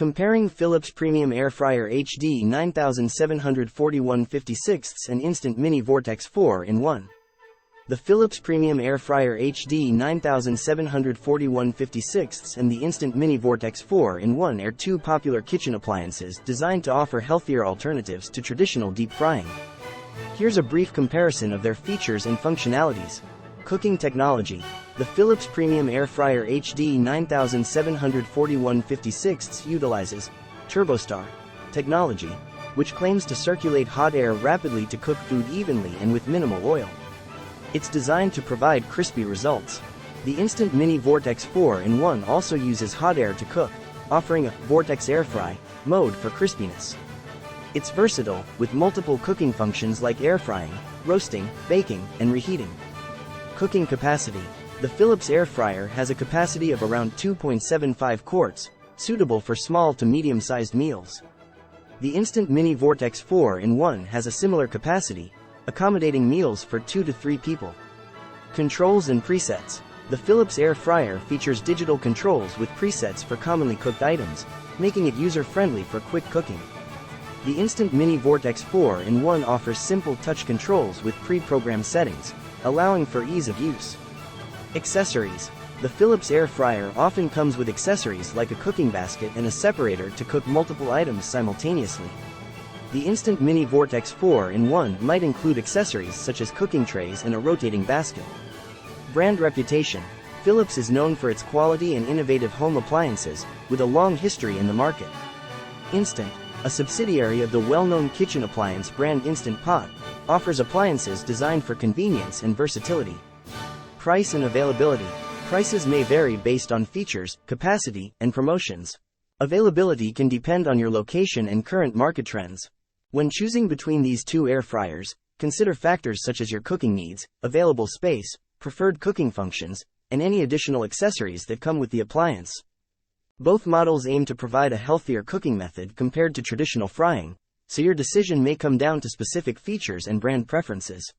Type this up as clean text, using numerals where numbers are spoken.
Comparing Philips Premium Air Fryer HD 9741/56 and Instant Mini Vortex 4-in-1. The Philips Premium Air Fryer HD 9741/56 and the Instant Mini Vortex 4-in-1 are two popular kitchen appliances designed to offer healthier alternatives to traditional deep frying. Here's a brief comparison of their features and functionalities. Cooking technology. The Philips Premium Air Fryer HD 9741/56 utilizes TurboStar technology, which claims to circulate hot air rapidly to cook food evenly and with minimal oil. It's designed to provide crispy results. The Instant Mini Vortex 4-in-1 also uses hot air to cook, offering a Vortex Airfryer mode for crispiness. It's versatile, with multiple cooking functions like air frying, roasting, baking, and reheating. Cooking capacity. The Philips Air Fryer has a capacity of around 2.75 quarts, suitable for small to medium-sized meals. The Instant Mini Vortex 4-in-1 has a similar capacity, accommodating meals for 2 to 3 people. Controls and presets. The Philips Air Fryer features digital controls with presets for commonly cooked items, making it user-friendly for quick cooking. The Instant Mini Vortex 4-in-1 offers simple touch controls with pre-programmed settings, allowing for ease of use. Accessories. The Philips Air Fryer often comes with accessories like a cooking basket and a separator to cook multiple items simultaneously. The Instant Mini Vortex 4-in-1 might include accessories such as cooking trays and a rotating basket. Brand reputation. Philips is known for its quality and innovative home appliances, with a long history in the market. Instant, a subsidiary of the well-known kitchen appliance brand Instant Pot, offers appliances designed for convenience and versatility. Price and availability. Prices may vary based on features, capacity, and promotions. Availability can depend on your location and current market trends. When choosing between these two air fryers, consider factors such as your cooking needs, available space, preferred cooking functions, and any additional accessories that come with the appliance. Both models aim to provide a healthier cooking method compared to traditional frying, so your decision may come down to specific features and brand preferences.